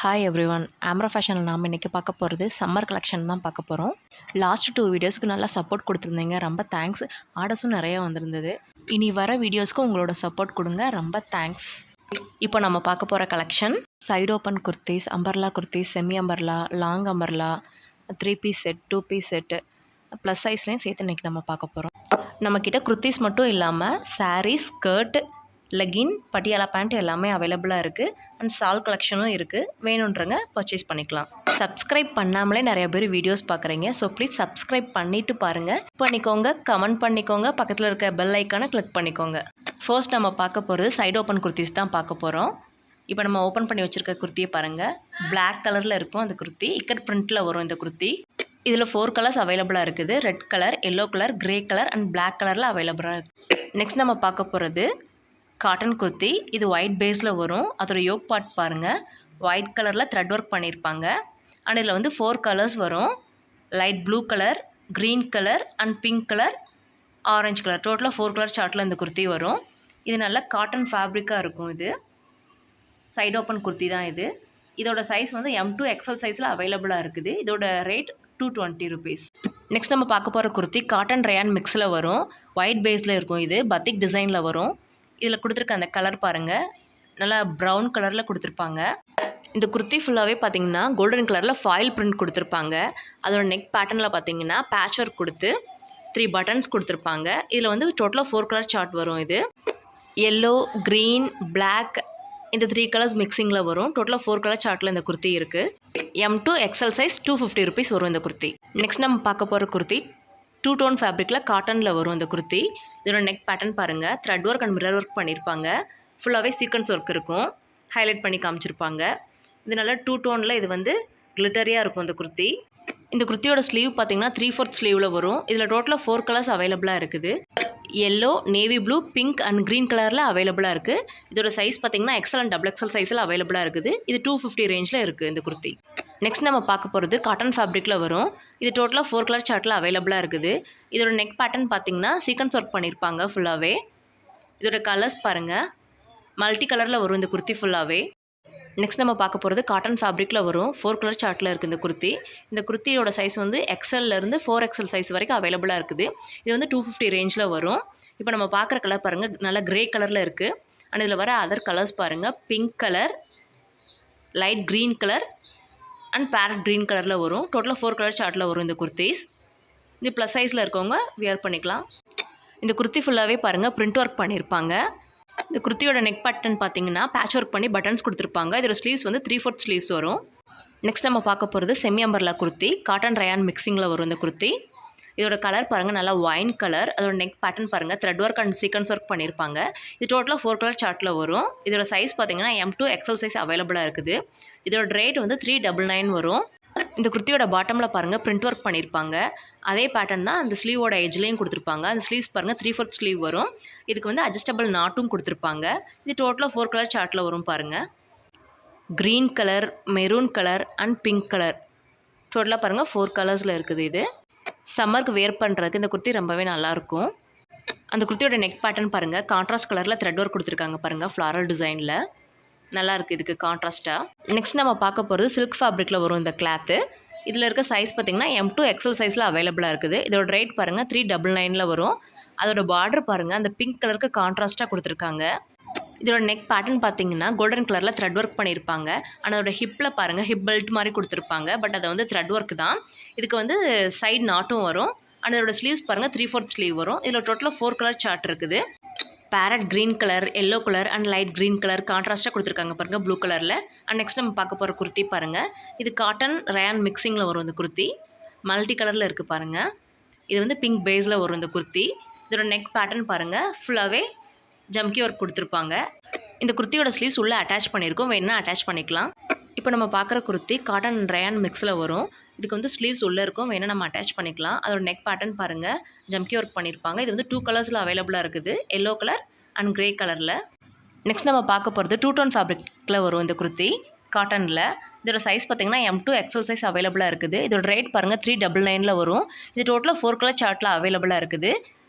Hi everyone, ஆம்ரா ஃபேஷனில் நாம் இன்றைக்கி பார்க்க போகிறது சம்மர் கலெக்ஷன் தான் பார்க்க போகிறோம். லாஸ்ட் 2 வீடியோஸ்க்கு நல்லா சப்போர்ட் கொடுத்துருந்தீங்க, ரொம்ப தேங்க்ஸ். ஆர்டர்ஸும் நிறையா வந்திருந்தது. இனி வர வீடியோஸ்க்கு உங்களோட சப்போர்ட் கொடுங்க, ரொம்ப தேங்க்ஸ். இப்போ நம்ம பார்க்க போகிற collection side open kurtis, umbrella kurtis, semi umbrella, long umbrella, 3 piece set, 2 piece set, plus சைஸ்லேயும் சேர்த்து இன்றைக்கி நம்ம பார்க்க போகிறோம். நம்மக்கிட்ட குர்த்திஸ் மட்டும் இல்லாமல் sarees, skirt, legging, Patiala pant எல்லாமே அவைலபிளாக இருக்குது. அண்ட் சால் கலெக்ஷனும் இருக்குது. வேணுன்றங்க பர்ச்சேஸ் பண்ணிக்கலாம். சப்ஸ்கிரைப் பண்ணாமலே நிறைய பேர் வீடியோஸ் பார்க்குறீங்க. ஸோ ப்ளீஸ் சப்ஸ்கிரைப் பண்ணிவிட்டு பாருங்கள். பண்ணிக்கோங்க, கமெண்ட் பண்ணிக்கோங்க, பக்கத்தில் இருக்க பெல் ஐக்கானை கிளிக் பண்ணிக்கோங்க. ஃபர்ஸ்ட் நம்ம பார்க்க போகிறது சைடு ஓப்பன் குர்த்திஸ் தான் பார்க்க போகிறோம். இப்போ நம்ம ஓப்பன் பண்ணி வச்சுருக்க குர்த்தியை பாருங்கள். பிளாக் கலரில் இருக்கும் அந்த குர்த்தி. இக்கட் பிரிண்ட்டில் வரும் இந்த குர்த்தி. இதில் 4 கலர்ஸ் அவைலபிளாக இருக்குது. Red colour, yellow colour, grey colour and black கலரில் அவைலபிளாக இருக்குது. நெக்ஸ்ட் நம்ம பார்க்க போகிறது காட்டன் குர்த்தி. இது ஒயிட் பேஸில் வரும். அதோட யோக் பார்ட் பாருங்கள், ஒயிட் கலரில் த்ரெட் ஒர்க் பண்ணியிருப்பாங்க. அண்ட் இதில் வந்து 4 கலர்ஸ் வரும். Light blue colour, green colour and pink colour, orange colour. டோட்டலாக 4 கலர் சார்ட்டில் இந்த குர்த்தி வரும். இது நல்ல காட்டன் ஃபேப்ரிக்காக இருக்கும். இது சைடு ஓப்பன் குர்த்தி தான் இது. இதோட சைஸ் வந்து M to XL சைஸில் அவைலபிளாக இருக்குது. இதோட ரேட் 220 rupees. நெக்ஸ்ட் நம்ம பார்க்க போகிற குர்த்தி காட்டன் ரயான் மிக்ஸில் வரும். ஒயிட் பேஸில் இருக்கும். இது பத்திக் டிசைனில் வரும். இதில் கொடுத்துருக்க அந்த கலர் பாருங்கள், நல்லா ப்ரௌன் கலரில் கொடுத்துருப்பாங்க. இந்த குர்த்தி ஃபுல்லாகவே பார்த்தீங்கன்னா கோல்டன் கலரில் ஃபாயில் பிரிண்ட் கொடுத்துருப்பாங்க. அதோட நெக் பேட்டர்னில் பார்த்தீங்கன்னா பேட்ச் ஒர்க் கொடுத்து 3 பட்டன்ஸ் கொடுத்துருப்பாங்க. இதில் வந்து டோட்டலாக 4 கலர் சார்ட் வரும். இது எல்லோ, க்ரீன், பிளாக், இந்த 3 கலர்ஸ் மிக்சிங்கில் வரும். டோட்டலாக 4 கலர் சார்ட்டில் இந்த குர்த்தி இருக்குது. M to XL size 250 rupees வரும் இந்த குர்த்தி. நெக்ஸ்ட் நம்ம பார்க்க போகிற குர்த்தி 2 டோன் ஃபேப்ரிக்கில் காட்டனில் வரும் இந்த குர்த்தி. இதோட நெக் பேட்டர்ன் பாருங்கள், thread work and mirror work பண்ணியிருப்பாங்க. ஃபுல்லாகவே சீக்வன்ஸ் ஒர்க் இருக்கும், ஹைலைட் பண்ணி காமிச்சிருப்பாங்க. இது நல்லா 2 டோனில் இது வந்து கிளிட்டரியாக இருக்கும் இந்த குர்த்தி. இந்த குர்த்தியோட ஸ்லீவ் பார்த்தீங்கன்னா 3/4 ஸ்லீவில் வரும். இதில் டோட்டலாக 4 கலர்ஸ் அவைலபிளாக இருக்குது. Yellow, navy blue, pink and green கலரில் அவைலபிளாக இருக்குது. இதோட சைஸ் பார்த்தீங்கன்னா XL அண்ட் XXL சைஸில் அவைலபிளாக இருக்குது. இது 250 ரேஞ்சில் இருக்குது இந்த குர்த்தி. நெக்ஸ்ட் நம்ம பார்க்க போகிறது காட்டன் ஃபேப்ரிக்கில் வரும். இது டோட்டலாக 4 கலர் சார்ட்டில் அவைலபிளாக இருக்குது. இதோட நெக் பேட்டர்ன் பார்த்தீங்கன்னா சீக்வன்ஸ் ஒர்க் பண்ணியிருப்பாங்க ஃபுல்லாகவே. இதோட கலர்ஸ் பாருங்கள், மல்டி கலரில் வரும் இந்த குர்த்தி ஃபுல்லாகவே. நெக்ஸ்ட் நம்ம பார்க்க போகிறது காட்டன் ஃபேப்ரிக்கில் வரும். 4 கலர் சார்ட்டில் இருக்குது இந்த குர்த்தி. இந்த குர்த்தியோட சைஸ் வந்து XLலேருந்து 4XL சைஸ் வரைக்கும் அவைலபிளாக இருக்குது. இது வந்து 250 ரேஞ்சில் வரும். இப்போ நம்ம பார்க்குற கலர் பாருங்கள், நல்லா க்ரே கலரில் இருக்குது. அண்ட் இதில் வர அதர் கலர்ஸ் பாருங்கள், pink colour, light green colour and farad green கலரில் வரும். டோட்டலாக 4 கலர் சார்ட்டில் வரும் இந்த குர்த்திஸ். இது ப்ளஸ் சைஸில் இருக்கவங்க வியர் பண்ணிக்கலாம். இந்த குர்த்தி ஃபுல்லாகவே பாருங்கள் பிரிண்ட் ஒர்க் பண்ணியிருப்பாங்க. இந்த குர்த்தியோட நெக் பேட்டர்ன் பார்த்தீங்கன்னா பேட்ச் ஒர்க் பண்ணி பட்டன்ஸ் கொடுத்துருப்பாங்க. இதோட ஸ்லீவ்ஸ் வந்து 3/4 ஸ்லீவ்ஸ் வரும். நெக்ஸ்ட் நம்ம பார்க்க போகிறது semi umbrella kurti. Cotton rayon மிக்சிங்கில் வரும் இந்த குர்த்தி. இதோட கலர் பாருங்கள், நல்லா ஒயின் கலர். அதோட நெக் பேட்டர்ன் பாருங்கள், thread work and sequins work பண்ணியிருப்பாங்க. இது டோட்டலாக 4 கலர் சார்ட்டில் வரும். இதோட சைஸ் பார்த்தீங்கன்னா M to XL சைஸ் அவைலபிளாக இருக்குது. இதோட ரேட் வந்து 399 வரும். இந்த குர்த்தியோட பாட்டமில் பாருங்கள் பிரிண்ட் ஒர்க் பண்ணியிருப்பாங்க. அதே பேட்டர்ன் தான் அந்த ஸ்லீவோட எஜ்லேயும் கொடுத்துருப்பாங்க. அந்த ஸ்லீவ்ஸ் பாருங்கள் 3/4 ஸ்லீவ் வரும். இதுக்கு வந்து அட்ஜஸ்டபிள் நாட்டும் கொடுத்துருப்பாங்க. இது டோட்டலாக 4 கலர் சார்ட்டில் வரும் பாருங்கள். Green colour, maroon colour and pink colour, டோட்டலாக பாருங்கள் 4 கலர்ஸில் இருக்குது. இது சம்மருக்கு வேர் பண்ணுறதுக்கு இந்த குர்த்தி ரொம்பவே நல்லாயிருக்கும். அந்த குர்த்தியோட நெக் பேட்டர்ன் பாருங்கள், கான்ட்ராஸ்ட் கலரில் த்ரெட் ஒர்க் கொடுத்துருக்காங்க பாருங்கள், ஃப்ளாரல் டிசைனில் நல்லாயிருக்கு இதுக்கு கான்ட்ராஸ்ட்டாக. நெக்ஸ்ட் நம்ம பார்க்க போகிறது சில்க் ஃபேப்ரிக்கில் வரும் இந்த கிளாத்து. இதில் இருக்க சைஸ் பார்த்திங்கன்னா M to XL சைஸில் அவைலபிளாக இருக்குது. இதோட ரேட் பாருங்கள் 399 வரும். அதோட பார்டர் பாருங்கள், அந்த பிங்க் கலருக்கு கான்ட்ராஸ்ட்டாக கொடுத்துருக்காங்க. இதோட நெக் பேட்டர்ன் பார்த்தீங்கன்னா கோல்டன் கலரில் த்ரெட் ஒர்க் பண்ணியிருப்பாங்க. ஆனால் அதோட ஹிப்பில் பாருங்கள் ஹிப் பெல்ட் மாதிரி கொடுத்துருப்பாங்க. பட் அதை வந்து த்ரெட் ஒர்க் தான். இதுக்கு வந்து சைடு நாட்டும் வரும். ஆனால் அதோட ஸ்லீவ்ஸ் பாருங்கள் 3/4 ஸ்லீவ் வரும். இதில் டோட்டலாக 4 கலர் சார்ட் இருக்குது. Parrot green colour, yellow colour and light green colour கான்ட்ராஸ்ட்டாக கொடுத்துருக்காங்க பாருங்கள் ப்ளூ கலரில். அண்ட் நெக்ஸ்ட் நம்ம பார்க்க போகிற குர்த்தி பாருங்கள், இது காட்டன் ரயான் மிக்சிங்கில் வரும் இந்த குர்த்தி. மல்டி கலரில் இருக்குது பாருங்கள். இது வந்து பிங்க் பேஸில் வரும் இந்த குர்த்தி. இதோட நெக் பேட்டர்ன் பாருங்கள், ஃபுல்லாகவே ஜம்கி ஒர்க் கொடுத்துருப்பாங்க. இந்த குர்த்தியோட ஸ்லீவ்ஸ் உள்ளே அட்டாச் பண்ணியிருக்கோம், வேணுன்னா அட்டாச் பண்ணிக்கலாம். இப்போ நம்ம பார்க்குற குர்த்தி காட்டன் ரயான் மிக்ஸில் வரும். இதுக்கு வந்து ஸ்லீவ்ஸ் உள்ளே இருக்கும், வேணால் நம்ம அட்டாச் பண்ணிக்கலாம். அதோட நெக் பேட்டர்ன் பாருங்கள், ஜம்கி ஒர்க் பண்ணியிருப்பாங்க. இது வந்து 2 கலர்ஸில் அவைலபிளாக இருக்குது, எல்லோ கலர் அண்ட் க்ரே கலரில். நெக்ஸ்ட் நம்ம பார்க்க போகிறது 2 டோன் ஃபேப்ரிக்கில் வரும் இந்த குர்த்தி காட்டனில். இதோட சைஸ் பார்த்திங்கன்னா M to XL சைஸ் அவைலபிளாக இருக்குது. இதோட ரேட் பாருங்கள் 399 வரும். இது டோட்டலாக 4 கலர் சார்ட்டில் அவைலபிளாக இருக்குது.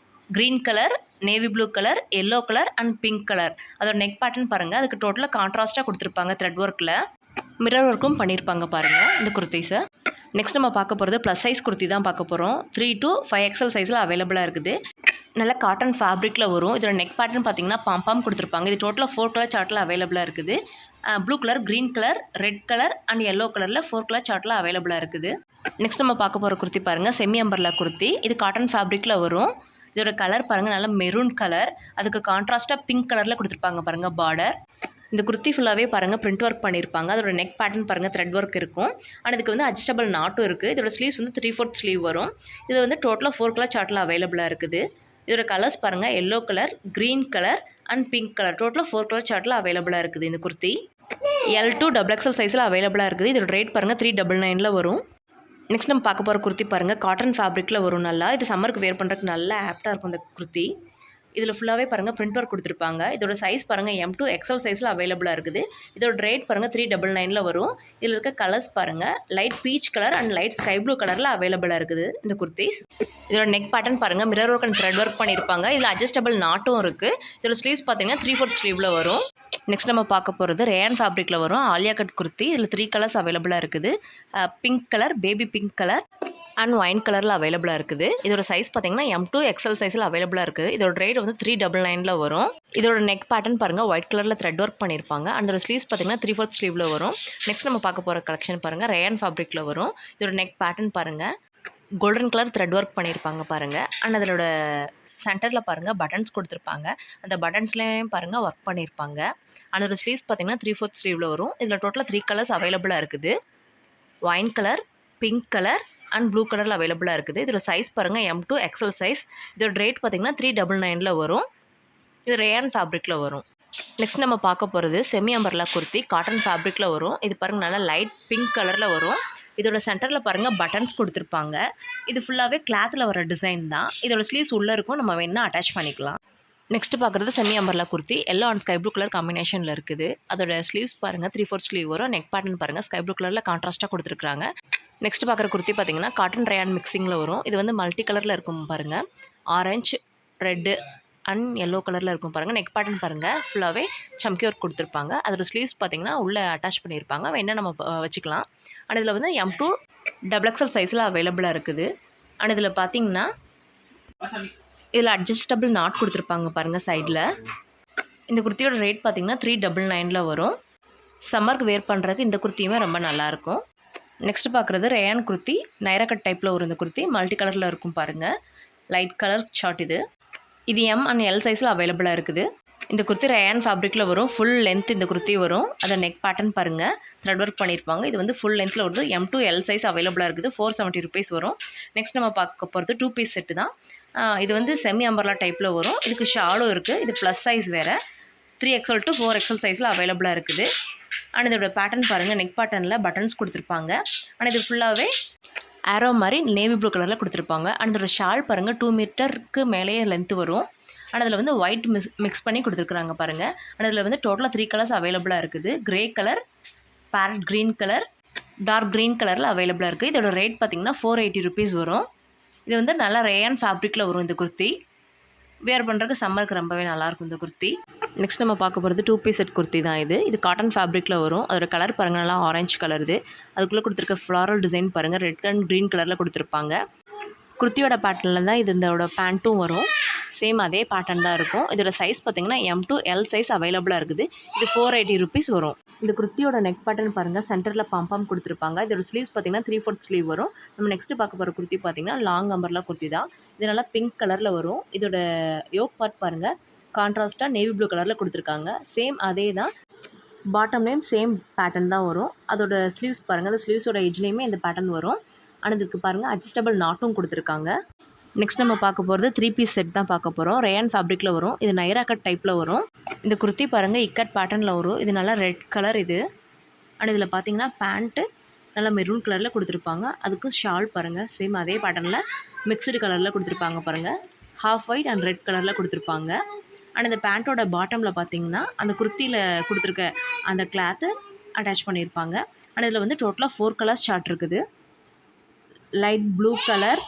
Green colour, navy blue colour, yellow colour and pink colour. அதோட நெக் பேட்டர்ன் பாருங்கள், அதுக்கு டோட்டலாக கான்ட்ராஸ்ட்டாக கொடுத்துருப்பாங்க த்ரெட் ஒர்க்கில். மிரர் ஒர்க்கும் பண்ணியிருப்பாங்க பாருங்கள் இந்த குர்த்திஸை. நெக்ஸ்ட் நம்ம பார்க்க போகிறது ப்ளஸ் சைஸ் குர்த்தி தான் பார்க்க போகிறோம். 3 to 5 XL சைஸில் அவைலபிளாக இருக்குது. நல்ல காட்டன் ஃபேப்ரிக்கில் வரும். இதோட நெக் பேட்டர்ன் பார்த்தீங்கன்னா பாம் கொடுத்துருப்பாங்க. இது டோட்டலாக 4 கலர் சார்ட்டில் அவைலபிளாக இருக்குது. Blue colour, green colour, red colour and yellow கலரில் 4 கலர் சார்ட்டில் அவைலபிளாக இருக்குது. நெக்ஸ்ட் நம்ம பார்க்க போகிற குர்த்தி பாருங்கள், செமி அம்பர்லா குர்த்தி. இது காட்டன் ஃபேப்ரிக்கில் வரும். இதோட கலர் பாருங்கள், நல்லா மெரூன் கலர். அதுக்கு கான்ட்ராஸ்ட்டாக பிங்க் கலரில் கொடுத்துருப்பாங்க பாருங்கள் பார்டர். இந்த குர்த்தி ஃபுல்லாகவே பாருங்கள் பிரிண்ட் ஒர்க் பண்ணியிருப்பாங்க. அதோட நெக் பேட்டர்ன் பாருங்கள் த்ரெட் ஒர்க் இருக்கும். அண்ட் இதுக்கு வந்து அட்ஜஸ்டபிள் நாட்டும் இருக்குது. இதோட ஸ்லீவ்ஸ் வந்து 3/4 ஸ்லீவ் வரும். இது வந்து டோட்டலாக 4 கலர் சார்ட்டில் அவைலபிளாக இருக்குது. இதோட கலர்ஸ் பாருங்கள், yellow colour, green colour and pink colour. டோட்டலாக 4 கலர் சார்ட்டில் அவைலபிளாக இருக்குது இந்த குர்த்தி. L to XXL சைஸில் அவைலபிளாக இருக்குது. இதோட ரேட் பாருங்கள் 399 வரும். நெக்ஸ்ட் நம்ம பார்க்க போகிற குர்த்தி பாருங்கள், காட்டன் ஃபேப்ரிக்கில் வரும். நல்லா இது சம்மருக்கு வேர் பண்ணுறதுக்கு நல்லா ஆப்டாக இருக்கும் இந்த குர்த்தி. இதில் ஃபுல்லாகவே பாருங்கள் பிரிண்ட் ஒர்க் கொடுத்துருப்பாங்க. இதோட சைஸ் பாருங்கள் M to XL சைஸில் அவைலபிளாக இருக்குது. இதோட ரேட் பாருங்கள் 399 வரும். இதில் இருக்க கலர்ஸ் பாருங்கள், light peach colour and light sky blue கலரில் அவைலபிளாக இருக்குது இந்த குர்த்திஸ். இதோட நெக் பேட்டர்ன் பாருங்கள், mirror work and thread work பண்ணியிருப்பாங்க. இதில் அட்ஜஸ்டபிள் நாட்டும் இருக்குது. இதோட ஸ்லீவ்ஸ் பார்த்தீங்கன்னா 3/4 ஸ்லீவில் வரும். நெக்ஸ்ட் நம்ம பார்க்க போகிறது ரேயான் ஃபேப்ரிக்கில் வரும் ஆலியா கட் குர்த்தி. இதில் 3 கலர்ஸ் அவைலபிளாக இருக்குது. Pink colour, baby pink colour and wine கலரில் அவைலபிளாக இருக்குது. இதோட சைஸ் பார்த்தீங்கன்னா M to XL சைஸில் அவைலபிளாக இருக்குது. இதோட ரேட் வந்து 399 வரும். இதோட நெக் பேட்டர்ன் பாருங்கள், ஒயிட் கலரில் த்ரெட் ஒர்க் பண்ணியிருப்பாங்க. அதோட ஸ்லீவ்ஸ் பார்த்தீங்கன்னா 3/4 ஸ்லீவில் வரும். நெக்ஸ்ட் நம்ம பார்க்க போகிற கலெக்ஷன் பாருங்கள், ரேயான் ஃபேப்ரிக்கில் வரும். இதோட நெக் பேட்டர்ன் பாருங்கள், கோல்டன் கலர் த்ரெட் ஒர்க் பண்ணியிருப்பாங்க பாருங்கள். அண்ட் அதோட சென்டரில் பாருங்கள் பட்டன்ஸ் கொடுத்துருப்பாங்க. அந்த பட்டன்ஸ்லேயும் பாருங்கள் ஒர்க் பண்ணியிருப்பாங்க. அதோட ஸ்லீவ்ஸ் பார்த்தீங்கன்னா 3/4 ஸ்லீவில் வரும். இதில் டோட்டலாக 3 கலர்ஸ் அவைலபிளாக இருக்குது. Wine colour, pink colour and blue கலரில் அவைலபிளாக இருக்குது. இதோட சைஸ் பாருங்கள் M to XL சைஸ். இதோட ரேட் பார்த்திங்கன்னா 399 வரும். இது ரேயான் ஃபேப்ரிக்கில் வரும். நெக்ஸ்ட் நம்ம பார்க்க போகிறது செமி அம்பர்லா குர்த்தி, காட்டன் ஃபேப்ரிக்கில் வரும். இது பாருங்கள் நல்லா லைட் பிங்க் கலரில் வரும். இதோட சென்டரில் பாருங்கள் பட்டன்ஸ் கொடுத்துருப்பாங்க. இது ஃபுல்லாகவே கிளாத்தில் வர டிசைன் தான். இதோட ஸ்லீவ்ஸ் உள்ளே இருக்கும், நம்ம வேணால் அட்டாச் பண்ணிக்கலாம். நெக்ஸ்ட் பார்க்குறது semi umbrella kurti, yellow and sky blue colour காம்பினேஷனில் இருக்குது. அதோட ஸ்லீவ்ஸ் பாருங்கள் 3/4 ஸ்லீவ் வரும். நெக் பேட்டர்ன் பாருங்கள் ஸ்கை ப்ளூ கலரில் கான்ட்ராஸ்ட்டாக கொடுத்துருக்காங்க. நெக்ஸ்ட் பார்க்குற குர்த்தி பார்த்தீங்கன்னா காட்டன் ரேயான் மிக்சிங்கில் வரும். இது வந்து மல்டி கலரில் இருக்கும் பாருங்கள், ஆரஞ்சு, ரெட்டு அண்ட் எல்லோ கலரில் இருக்கும் பாருங்கள். நெக் பேட்டர்ன் பாருங்கள் ஃபுல்லாகவே சம்கி ஒர்க் கொடுத்துருப்பாங்க. அதோட ஸ்லீவ்ஸ் பார்த்தீங்கன்னா உள்ளே அட்டாச் பண்ணியிருப்பாங்க, வேணால் நம்ம வச்சுக்கலாம். அண்ட் இதில் வந்து M to XXL சைஸில் அவைலபிளாக இருக்குது. அண்ட் இதில் பார்த்தீங்கன்னா இதில் அட்ஜஸ்டபிள் நாட் கொடுத்துருப்பாங்க பாருங்கள் சைடில். இந்த குர்த்தியோட ரேட் பார்த்திங்கன்னா 399 வரும். சம்மருக்கு வேர் பண்ணுறதுக்கு இந்த குர்த்தியுமே ரொம்ப நல்லாயிருக்கும். நெக்ஸ்ட் பார்க்குறது ரேயான் குர்த்தி, நைரா கட் டைப்பில் வரும். இந்த குர்த்தி மல்டி கலரில் இருக்கும் பாருங்கள், லைட் கலர் ஷார்ட். இது M and L சைஸில் அவைலபிளாக இருக்குது. இந்த குர்த்தி ரேயான் ஃபேப்ரிக்கில் வரும். ஃபுல் லென்த் இந்த குர்த்தி வரும். அதை நெக் பேட்டர்ன் பாருங்கள் த்ரெட் ஒர்க் பண்ணியிருப்பாங்க. இது வந்து ஃபுல் லென்த்தில் வருது. M to L சைஸ் அவைலபிளாக இருக்குது. 470 rupees வரும். நெக்ஸ்ட் நம்ம பார்க்க போகிறது 2 பீஸ் செட்டு தான். இது வந்து செமி அம்பர்லா டைப்பில் வரும். இதுக்கு ஷாலும் இருக்குது. இது ப்ளஸ் சைஸ் வேறு, 3XL to 4XL சைஸில் அவைலபிளாக இருக்குது. அண்ட் இதோட பேட்டர்ன் பாருங்கள், நெக் பேட்டர்னில் பட்டன்ஸ் கொடுத்துருப்பாங்க. அண்ட் இது ஃபுல்லாகவே ஆரோ மாதிரி நேவி ப்ளூ கலரில் கொடுத்துருப்பாங்க. அண்ட் இதோட ஷால் பாருங்கள் 2 மீட்டருக்கு மேலேயே லென்த்து வரும். அண்ட் அதில் வந்து ஒயிட் மிக்ஸ் பண்ணி கொடுத்துருக்குறாங்க பாருங்கள். அண்ட் அதில் வந்து டோட்டலாக 3 கலர்ஸ் அவைலபிளாக இருக்குது. Grey colour, parrot green colour, dark green கலரில் அவைலபிளாக இருக்குது. இதோட ரேட் பார்த்திங்கன்னா 480 rupees வரும். இது வந்து நல்லா ரேயான் ஃபேப்ரிக்கில் வரும். இந்த குர்த்தி வேர் பண்ணுறதுக்கு சம்மருக்கு ரொம்பவே நல்லாயிருக்கும் இந்த குர்த்தி. நெக்ஸ்ட் நம்ம பார்க்க போகிறது 2 பீஸ் செட் குர்த்தி தான். இது காட்டன் ஃபேப்ரிக்கில் வரும். அதோட கலர் பாருங்கள் நல்லா ஆரஞ்சு கலர். அதுக்குள்ளே கொடுத்துருக்க ஃப்ளாரல் டிசைன் பாருங்கள் ரெட் அண்ட் க்ரீன் கலரில் கொடுத்துருப்பாங்க. குர்த்தியோட பேட்டர்னில் தான் இதோட பேண்ட்டும் வரும். சேம் அதே பேட்டர்ன் தான் இருக்கும். இதோட சைஸ் பார்த்திங்கன்னா M to L சைஸ் அவைலபிளாக இருக்குது. இது 480 rupees வரும். இந்த குர்த்தியோட நெக் பேட்டர்ன் பாருங்கள் சென்டரில் பாம் கொடுத்துருப்பாங்க. இதோட ஸ்லீவ்ஸ் பார்த்திங்கன்னா 3/4 ஸ்லீவ் வரும். நம்ம நெக்ஸ்ட்டு பார்க்க போகிற குர்த்தி பார்த்திங்கன்னா லாங் அம்பர்லா குர்த்தி தான். இது நல்லா பிங்க் கலரில் வரும். இதோட யோக் பார்ட் பாருங்கள் கான்ட்ராஸ்ட்டாக நேவி ப்ளூ கலரில் கொடுத்துருக்காங்க. சேம் அதே தான், பாட்டம்லேயும் சேம் பேட்டர்ன் தான் வரும். அதோட ஸ்லீவ்ஸ் பாருங்கள், அந்த ஸ்லீவ்ஸோட எஜ்லேயுமே இந்த பேட்டர்ன் வரும். ஆனால் இதுக்கு பாருங்கள் அட்ஜஸ்டபிள் நாட்டும் கொடுத்துருக்காங்க. நெக்ஸ்ட் நம்ம பார்க்க போகிறது 3 பீஸ் செட் தான் பார்க்க போகிறோம். ரேயான் ஃபேப்ரிக்கில் வரும். இது நைரா கட் டைப்பில் வரும். இந்த குர்த்தி பாருங்கள் இக்கட் பேட்டர்னில் வரும். இது நல்லா ரெட் கலர். அண்ட் இதில் பார்த்தீங்கன்னா பேண்ட்டு நல்லா மெரூன் கலரில் கொடுத்துருப்பாங்க. அதுக்கு ஷால் பாருங்கள் சேம் அதே பேட்டர்னில் மிக்ஸ்டு கலரில் கொடுத்துருப்பாங்க பாருங்கள். ஹாஃப் ஒயிட் அண்ட் ரெட் கலரில் கொடுத்துருப்பாங்க. அண்ட் இந்த பேண்ட்டோட பாட்டமில் பார்த்தீங்கன்னா அந்த குர்த்தியில் கொடுத்துருக்க அந்த கிளாத்து அட்டாச் பண்ணியிருப்பாங்க. அண்ட் இதில் வந்து டோட்டலாக 4 கலர்ஸ் சார்ட் இருக்குது. Light blue colour,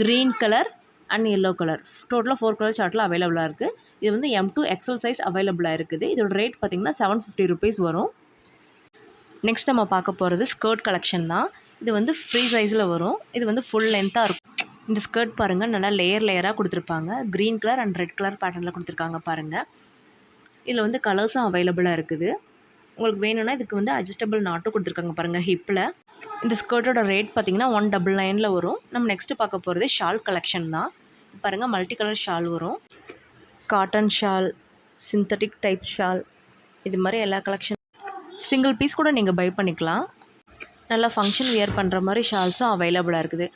green colour and yellow colour. டோட்டலாக 4 கலர் சார்ட்டில் அவைலபிளாக இருக்குது. இது வந்து M to XL சைஸ் அவைலபிளாக இருக்குது. இதோட ரேட் பார்த்திங்கன்னா 750 rupees வரும். நெக்ஸ்ட் நம்ம பார்க்க போகிறது ஸ்கர்ட் கலெக்ஷன் தான். இது வந்து ஃப்ரீ சைஸில் வரும். இது வந்து ஃபுல் லென்த்தாக இருக்கும். இந்த ஸ்கர்ட் பாருங்கள், நல்லா லேயராக கொடுத்துருப்பாங்க. Green colour and red colour பேட்டர்னில் கொடுத்துருக்காங்க பாருங்கள். இதில் வந்து கலர்ஸும் அவைலபிளாக இருக்குது. உங்களுக்கு வேணும்னா இதுக்கு வந்து அட்ஜஸ்டபிள் நாட்டும் கொடுத்துருக்காங்க பாருங்கள் ஹிப்பில். இந்த ஸ்கர்ட்டோட ரேட் பார்த்திங்கன்னா 199 வரும். நம்ம நெக்ஸ்ட்டு பார்க்க போகிறது ஷால் கலெக்ஷன் தான். பாருங்கள், மல்டி கலர் ஷால் வரும். Cotton shawl, synthetic type shawl, இது மாதிரி எல்லா கலெக்ஷன். சிங்கிள் பீஸ் கூட நீங்கள் பை பண்ணிக்கலாம். நல்லா ஃபங்க்ஷன் வியர் பண்ணுற மாதிரி ஷால்ஸும் அவைலபிளாக இருக்குது.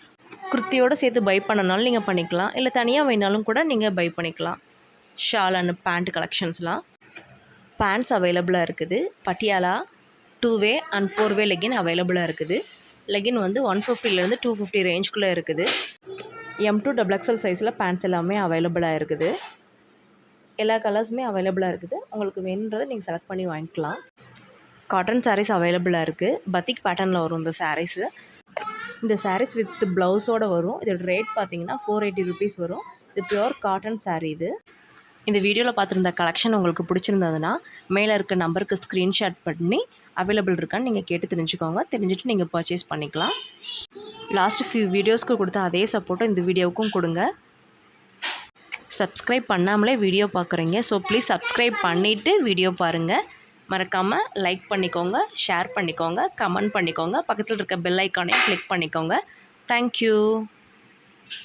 குர்த்தியோடு சேர்த்து பை பண்ணனாலும் நீங்கள் பண்ணிக்கலாம், இல்லை தனியாக வேணாலும் கூட நீங்கள் பை பண்ணிக்கலாம். ஷால் அண்ட் பேண்ட் கலெக்ஷன்ஸ்லாம். பேண்ட்ஸ் அவைலபிளாக இருக்குது. பட்டியாலா 2-வே அண்ட் 4-வே லெகின் அவைலபிளாக இருக்குது. லெகின் வந்து 150லேருந்து 250 ரேஞ்சுக்குள்ளே இருக்குது. M2 XXL சைஸில் பேண்ட்ஸ் எல்லாமே அவைலபிளாக இருக்குது. எல்லா கலர்ஸுமே அவைலபிளாக இருக்குது. உங்களுக்கு வேணுன்றதை நீங்கள் செலக்ட் பண்ணி வாங்கிக்கலாம். காட்டன் சாரீஸ் அவைலபிளாக இருக்குது. பத்திக் பேட்டர்னில் வரும் இந்த சாரீஸு. இந்த சாரீஸ் வித் ப்ளவுஸோடு வரும். இதோட ரேட் பார்த்தீங்கன்னா 480 rupees வரும். இது பியூர் காட்டன் சாரீ. இது இந்த வீடியோவில் பார்த்துருந்த கலெக்ஷன் உங்களுக்கு பிடிச்சிருந்ததுன்னா மேலே இருக்க நம்பருக்கு ஸ்க்ரீன்ஷாட் பண்ணி அவைலபிள் இருக்கான்னு நீங்கள் கேட்டு தெரிஞ்சுக்கோங்க. தெரிஞ்சுட்டு நீங்கள் பர்ச்சேஸ் பண்ணிக்கலாம். லாஸ்ட் ஃபியூ வீடியோஸ்க்கு கொடுத்த அதே சப்போர்ட்டை இந்த வீடியோவுக்கும் கொடுங்க. சப்ஸ்கிரைப் பண்ணாமலே வீடியோ பார்க்குறீங்க, ஸோ ப்ளீஸ் சப்ஸ்கிரைப் பண்ணிவிட்டு வீடியோ பாருங்கள். மறக்காமல் லைக் பண்ணிக்கோங்க, ஷேர் பண்ணிக்கோங்க, கமெண்ட் பண்ணிக்கோங்க. பக்கத்தில் இருக்க பெல் ஐக்கானையும் கிளிக் பண்ணிக்கோங்க. தேங்க்யூ.